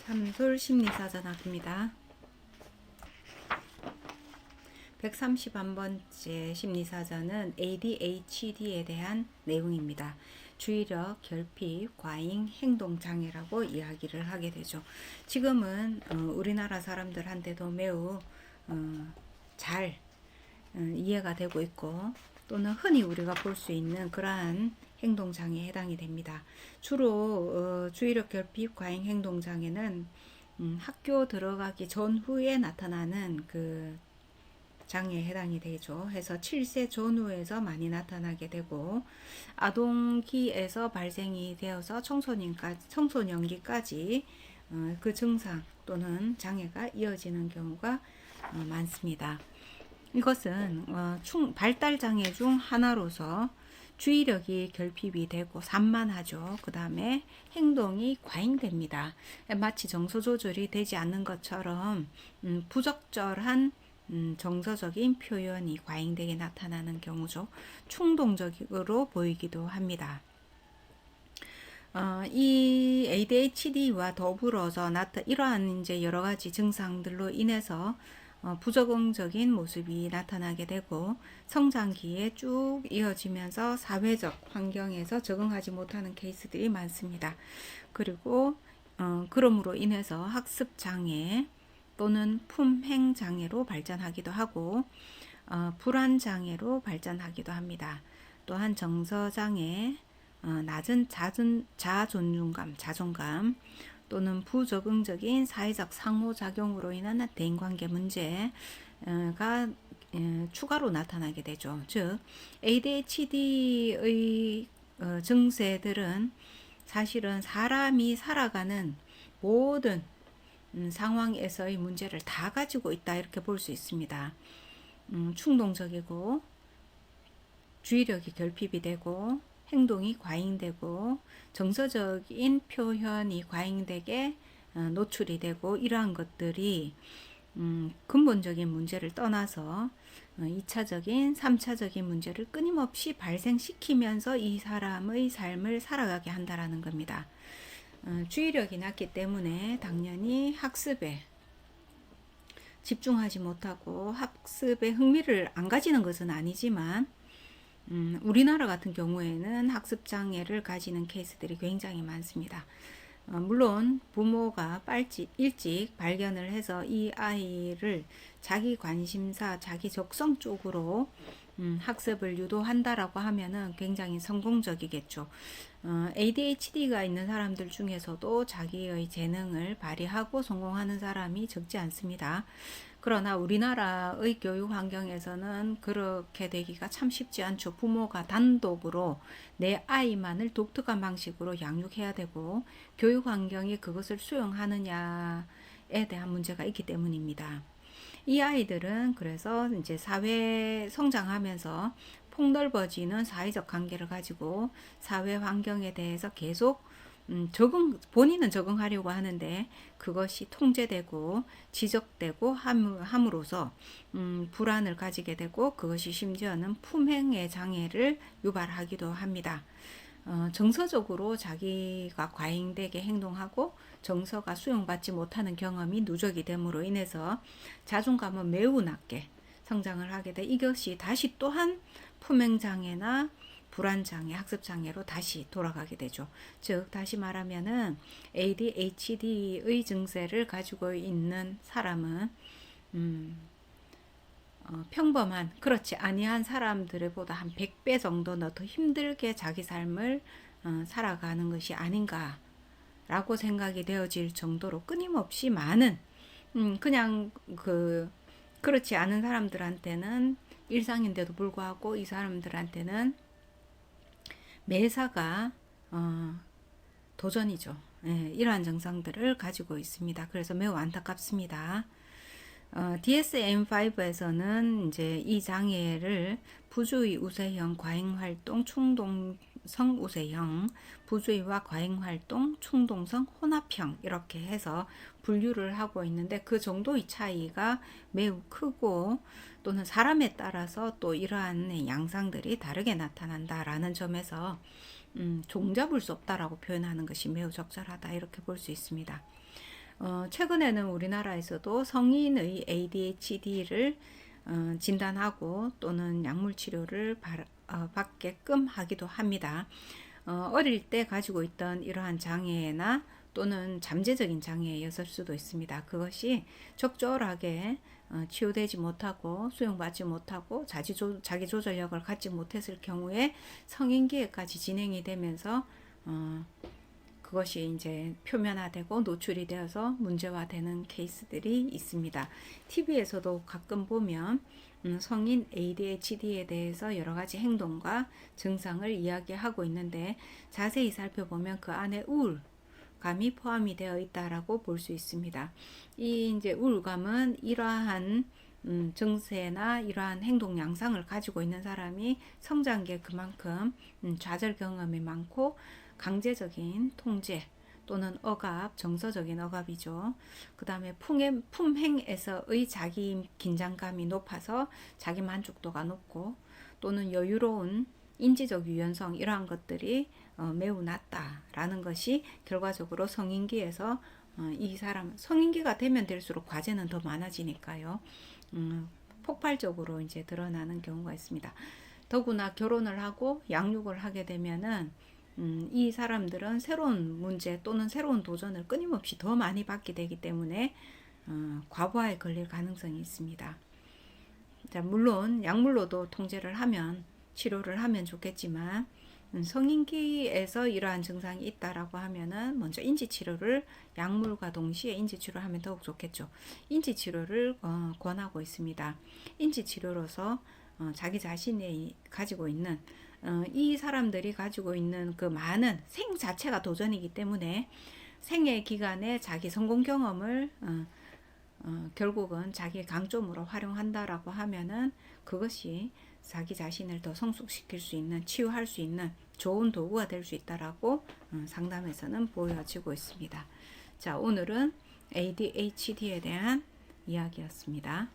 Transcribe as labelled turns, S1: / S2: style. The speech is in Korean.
S1: 참솔 심리사전학입니다. 131번째 심리사전은 ADHD에 대한 내용입니다. 주의력, 결핍, 과잉, 행동장애라고 이야기를 하게 되죠. 지금은 우리나라 사람들한테도 매우 잘 이해가 되고 있고, 또는 흔히 우리가 볼 수 있는 그러한 행동장애에 해당이 됩니다. 주로 주의력 결핍, 과잉 행동장애는 학교 들어가기 전후에 나타나는 그 장애에 해당이 되죠. 해서 7세 전후에서 많이 나타나게 되고, 아동기에서 발생이 되어서 청소년기까지 그 증상 또는 장애가 이어지는 경우가 많습니다. 이것은 발달 장애 중 하나로서 주의력이 결핍이 되고 산만하죠. 그 다음에 행동이 과잉됩니다. 마치 정서 조절이 되지 않는 것처럼 부적절한 정서적인 표현이 과잉되게 나타나는 경우죠. 충동적으로 보이기도 합니다. 이 ADHD와 더불어서 이러한 이제 여러 가지 증상들로 인해서 부적응적인 모습이 나타나게 되고, 성장기에 쭉 이어지면서 사회적 환경에서 적응하지 못하는 케이스들이 많습니다. 그리고 그럼으로 인해서 학습 장애 또는 품행 장애로 발전하기도 하고, 불안 장애로 발전하기도 합니다. 또한 정서 장애, 낮은 자존감 또는 부적응적인 사회적 상호작용으로 인한 대인관계 문제가 추가로 나타나게 되죠. 즉, ADHD의 증세들은 사실은 사람이 살아가는 모든 상황에서의 문제를 다 가지고 있다, 이렇게 볼 수 있습니다. 충동적이고 주의력이 결핍이 되고 행동이 과잉되고 정서적인 표현이 과잉되게 노출이 되고, 이러한 것들이 근본적인 문제를 떠나서 2차적인, 3차적인 문제를 끊임없이 발생시키면서 이 사람의 삶을 살아가게 한다라는 겁니다. 주의력이 낮기 때문에 당연히 학습에 집중하지 못하고 학습에 흥미를 안 가지는 것은 아니지만, 우리나라 같은 경우에는 학습 장애를 가지는 케이스들이 굉장히 많습니다. 물론 부모가 일찍 발견을 해서 이 아이를 자기 관심사, 자기 적성 쪽으로 학습을 유도한다라고 하면은 굉장히 성공적이겠죠. ADHD가 있는 사람들 중에서도 자기의 재능을 발휘하고 성공하는 사람이 적지 않습니다. 그러나 우리나라의 교육 환경에서는 그렇게 되기가 참 쉽지 않죠. 부모가 단독으로 내 아이만을 독특한 방식으로 양육해야 되고, 교육 환경이 그것을 수용하느냐에 대한 문제가 있기 때문입니다. 이 아이들은 그래서 이제 사회 성장하면서 폭넓어지는 사회적 관계를 가지고 사회 환경에 대해서 계속 본인은 적응하려고 하는데 그것이 통제되고 지적되고 함으로써 불안을 가지게 되고, 그것이 심지어는 품행의 장애를 유발하기도 합니다. 정서적으로 자기가 과잉되게 행동하고 정서가 수용받지 못하는 경험이 누적이 됨으로 인해서 자존감은 매우 낮게 성장을 하게 돼, 이것이 다시 또한 품행장애나 불안장애, 학습장애로 다시 돌아가게 되죠. 즉, 다시 말하면은 ADHD의 증세를 가지고 있는 사람은 평범한, 그렇지 아니한 사람들보다 한 100배 정도는 더 힘들게 자기 삶을 살아가는 것이 아닌가 라고 생각이 되어질 정도로 끊임없이 많은 그냥 그렇지 않은 사람들한테는 일상인데도 불구하고 이 사람들한테는 매사가 도전이죠. 이러한 증상들을 가지고 있습니다. 그래서 매우 안타깝습니다. DSM-5에서는 이제 이 장애를 부주의 우세형, 과잉활동, 충동성 우세형, 부주의와 과잉활동, 충동성 혼합형, 이렇게 해서 분류를 하고 있는데, 그 정도의 차이가 매우 크고, 또는 사람에 따라서 또 이러한 양상들이 다르게 나타난다라는 점에서 종잡을 수 없다라고 표현하는 것이 매우 적절하다, 이렇게 볼 수 있습니다. 최근에는 우리나라에서도 성인의 ADHD를 진단하고 또는 약물 치료를 받게끔 하기도 합니다. 어릴 때 가지고 있던 이러한 장애나 또는 잠재적인 장애였을 수도 있습니다. 그것이 적절하게 치유되지 못하고 수용받지 못하고 자기 조절력을 갖지 못했을 경우에 성인기에까지 진행이 되면서 그것이 이제 표면화되고 노출이 되어서 문제화되는 케이스들이 있습니다. TV에서도 가끔 보면 성인 ADHD에 대해서 여러 가지 행동과 증상을 이야기하고 있는데 자세히 살펴보면 그 안에 우울감이 포함이 되어 있다라고 볼 수 있습니다. 이 이제 우울감은 이러한 증세나 이러한 행동 양상을 가지고 있는 사람이 성장기에 그만큼 좌절 경험이 많고 강제적인 통제 또는 억압, 정서적인 억압이죠. 그 다음에 품행에서의 자기 긴장감이 높아서 자기 만족도가 높고 또는 여유로운 인지적 유연성 이러한 것들이 매우 낮다라는 것이 결과적으로 성인기에서 이 사람 성인기가 되면 될수록 과제는 더 많아지니까요. 폭발적으로 이제 드러나는 경우가 있습니다. 더구나 결혼을 하고 양육을 하게 되면은 이 사람들은 새로운 문제 또는 새로운 도전을 끊임없이 더 많이 받게 되기 때문에 과부하에 걸릴 가능성이 있습니다. 자, 물론 약물로도 통제를 하면 치료를 하면 좋겠지만 성인기에서 이러한 증상이 있다라고 하면은 먼저 인지치료를 약물과 동시에 인지치료를 하면 더욱 좋겠죠. 인지치료를 권하고 있습니다. 인지치료로서 자기 자신이 가지고 있는 이 사람들이 가지고 있는 그 많은 생 자체가 도전이기 때문에 생애 기간에 자기 성공 경험을 결국은 자기의 강점으로 활용한다라고 하면은 그것이 자기 자신을 더 성숙시킬 수 있는 치유할 수 있는 좋은 도구가 될 수 있다라고 상담에서는 보여지고 있습니다. 자, 오늘은 ADHD에 대한 이야기였습니다.